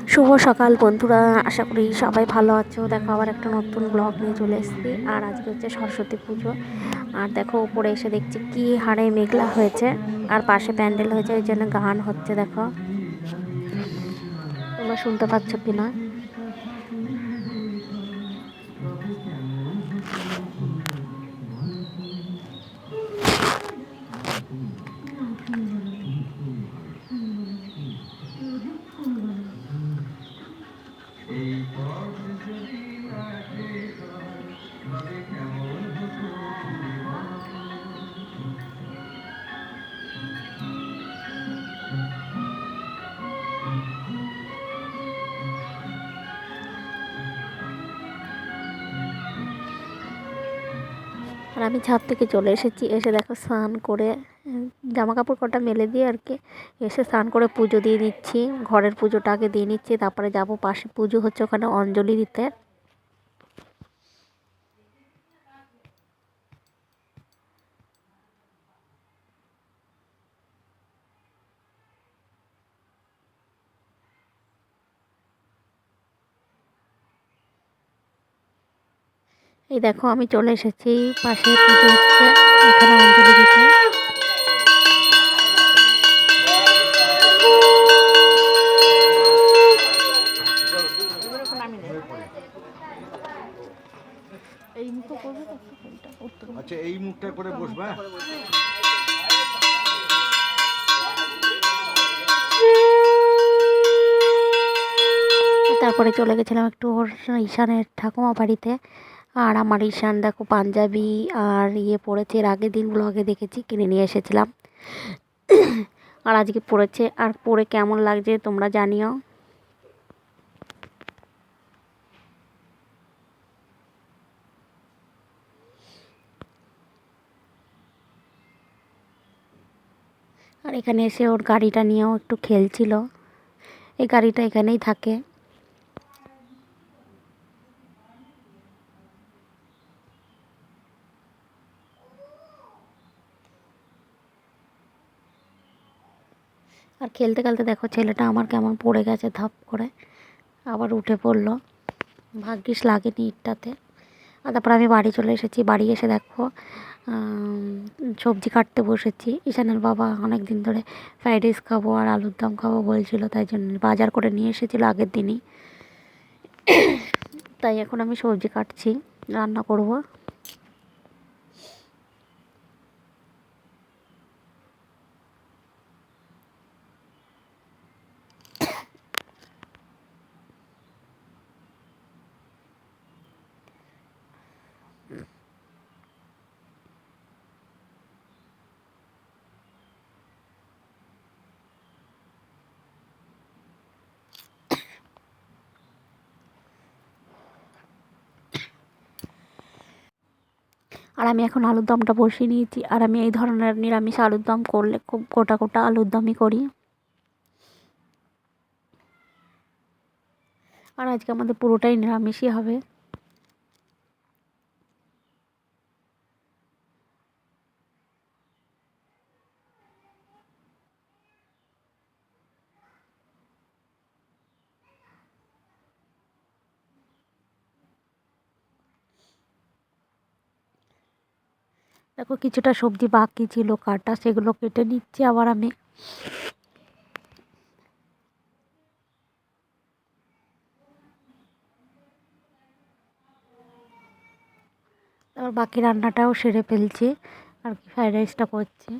শুভ সকাল বন্ধুরা, আশা করি সবাই ভালো আছো। দেখো আবার একটা নতুন ব্লগ নিয়ে চলে এসেছি। আর আজকে হচ্ছে সরস্বতী পুজো। আর দেখো উপরে এসে দেখছি কি হাড়ে মেঘলা হয়েছে, আর পাশে প্যান্ডেল হয়েছে, ওই জন্য গান হচ্ছে। দেখো তোমরা শুনতে পাচ্ছ কিনা। আর আমি ছাদ থেকে চলে এসেছি। এসে দেখো স্নান করে জামা কাপড় কটা মেলে দিয়ে আর কি এসে স্নান করে পুজো দিয়ে নিচ্ছি। ঘরের পুজোটা আগে দিয়ে নিচ্ছি, তারপরে যাব পাশে পুজো হচ্ছে, ওখানে অঞ্জলি দিতে। এই দেখো আমি চলে এসেছি, পাশে পুজো হচ্ছে, এখানে অঞ্জলি দিতে। এই মুখটা করবে, আচ্ছা এই মুখটা করে বসবা। তারপরে চলে গেছিলাম একটু ওর ঈশানের ঠাকুমা বাড়িতে। আর আমার ঈশান দেখো পাঞ্জাবি আর পরেছে, এর আগের দিন ব্লগে দেখেছি, কিনে নিয়ে এসেছিলাম। আর আজকে পরেছে, আর পরে কেমন লাগছে তোমরা জানিও। আর এখানে এসে ওর গাড়িটা নিয়েও একটু খেলছিল। এই গাড়িটা এখানেই থাকে। আর খেলতে খেলতে দেখো ছেলেটা আমার কেমন পড়ে গেছে ধাপ করে, আবার উঠে পড়লো। ভাগ্যিস লাগেনি ইটটাতে। আর তারপর আমি বাড়ি চলে এসেছি। বাড়ি এসে দেখো সবজি কাটতে বসেছি। ঈশানের বাবা অনেক দিন ধরে ফ্রাইড রাইস খাবো আর আলুর দম খাবো বলছিল, তাই জন্য বাজার করে নিয়ে এসেছিলো আগের দিনই। তাই এখন আমি সবজি কাটছি, রান্না করব। আর আমি এখন আলুর দমটা বসিয়ে নিয়েছি। আর আমি এই ধরনের নিরামিষ আলুর দম করলে খুব গোটা গোটা আলুর দমই করি। আর আজকে আমাদের পুরোটাই নিরামিষই হবে। দেখো কিছুটা সবজি বাকি ছিল কাটা, সেগুলো কেটে নিচ্ছি আবার আমি। তারপর বাকি রান্নাটাও সেরে ফেলছি, আর কি ফ্রাইড রাইসটা করছি।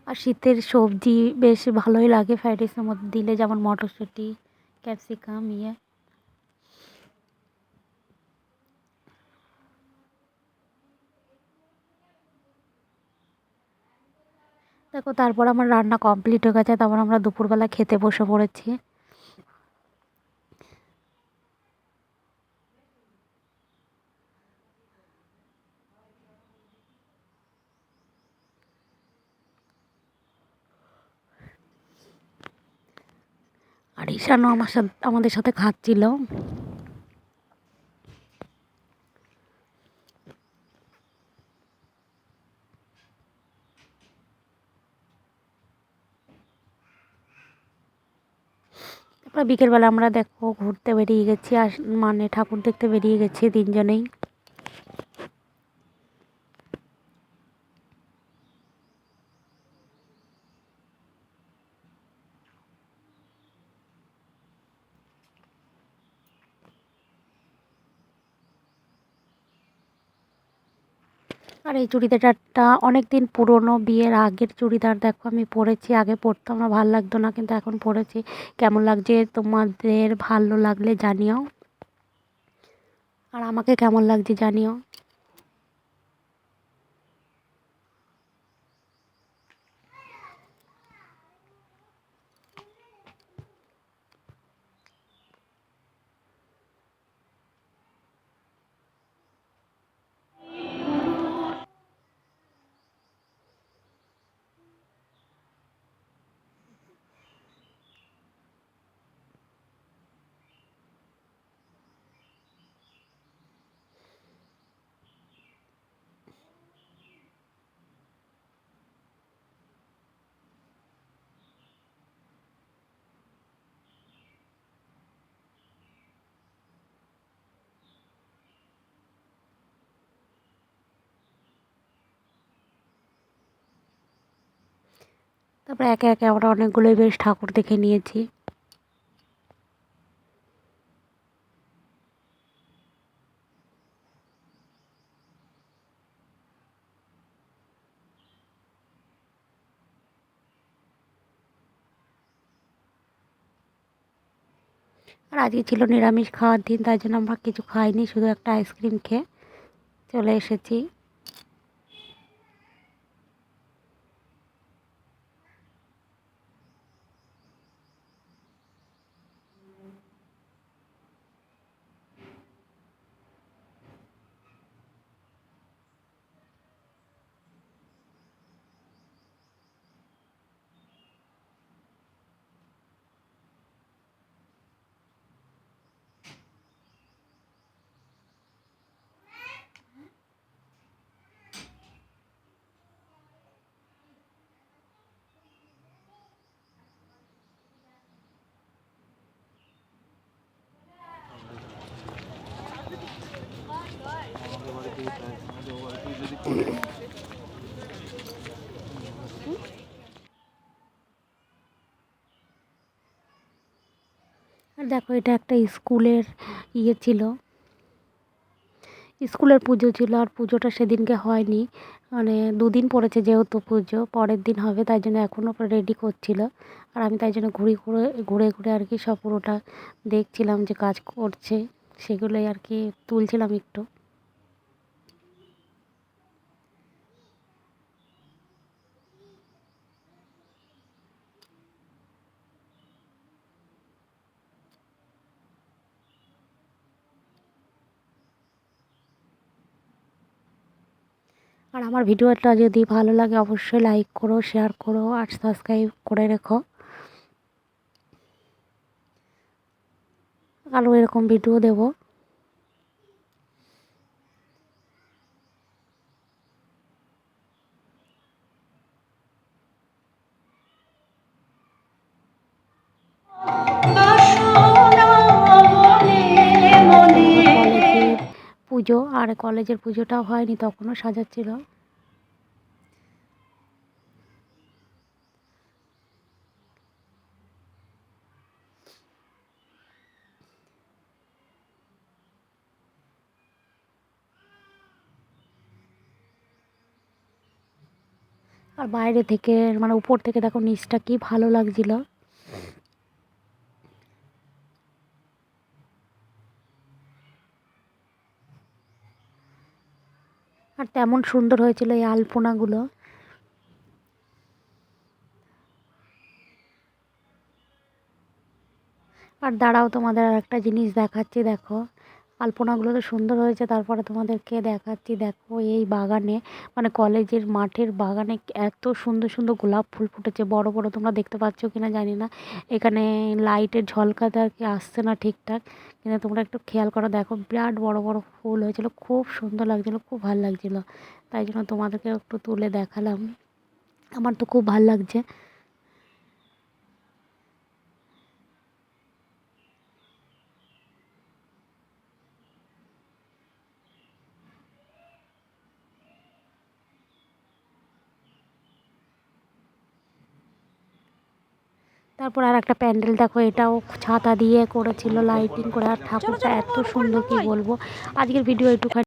আর শীতের সবজি বেশ ভালোই লাগে ফ্রাইড রাইসের মধ্যে দিলে, যেমন মটরশুঁটি, ক্যাপসিকাম দেখো তারপর আমার রান্না কমপ্লিট হয়ে গেছে। তারপর আমরা দুপুরবেলা খেতে বসে পড়েছি। আর ঈশানও আমাদের সাথে খাচ্ছিল। বিকেলবেলা আমরা দেখো ঘুরতে বেরিয়ে গেছি, মানে ঠাকুর দেখতে বেরিয়ে গেছি তিনজনেই। আর এই চুড়িদারটা অনেক দিন পুরনো, বিয়ের আগের চুড়িদার। দেখো আমি পরেছি, আগে পরতাম না, ভালো লাগতো না, কিন্তু এখন পরেছি। কেমন লাগছে তোমাদের ভালো লাগলে জানিও, আর আমাকে কেমন লাগছে জানিও। তারপরে একে একে আমরা অনেকগুলোই বেশ ঠাকুর দেখে নিয়েছি। আর আজকে ছিল নিরামিষ খাওয়ার দিন, তাই জন্য আমরা কিছু খাইনি, শুধু একটা আইসক্রিম খেয়ে চলে এসেছি। আর দেখো এটা একটা স্কুলের ছিল, স্কুলের পুজো ছিল। আর পুজোটা সেদিনকে হয়নি, মানে দুদিন পড়েছে যেহেতু পুজো, পরের দিন হবে, তাই জন্য এখনও রেডি করছিল। আর আমি তাই জন্য ঘুরে ঘুরে আর কি সব পুরোটা দেখছিলাম যে কাজ করছে, সেগুলোই আর কি তুলছিলাম একটু। আর আমার ভিডিওটা যদি ভালো লাগে অবশ্যই লাইক করো, শেয়ার করো, আর সাবস্ক্রাইব করে রেখো। আরও এরকম ভিডিও দেবো। কলেজের পুজো, আর কলেজের পুজোটাও হয়নি, তখনও সাজাচ্ছিল। আর বাইরে থেকে মানে উপর থেকে দেখো নিচটা কি ভালো লাগছিল। আর তেমন সুন্দর হয়েছিল এই আলপনাগুলো। আর দাঁড়াও তোমাদের আর একটা জিনিস দেখাচ্ছি, দেখো আলপনাগুলো তো সুন্দর হয়েছে, তারপরে তোমাদেরকে দেখাচ্ছি। দেখো এই বাগানে, মানে কলেজের মাঠের বাগানে এত সুন্দর সুন্দর গোলাপ ফুল ফুটেছে, বড় বড়। তোমরা দেখতে পাচ্ছ কিনা জানি না, এখানে লাইটের ঝলকাতে আর কি আসছে না ঠিকঠাক, কিন্তু তোমরা একটু খেয়াল করো, দেখো বিরাট বড় বড় ফুল হয়েছিল, খুব সুন্দর লাগছিলো, খুব ভালো লাগছিলো। তাই জন্য তোমাদেরকে একটু তুলে দেখালাম, আমার তো খুব ভালো লাগছে। তারপর আর একটা প্যান্ডেল দেখো, এটাও ছাতা দিয়ে করেছিল লাইটিং করে, আর ঠাকুরটা এত সুন্দর কি বলবো। আজকের ভিডিও একটুখানি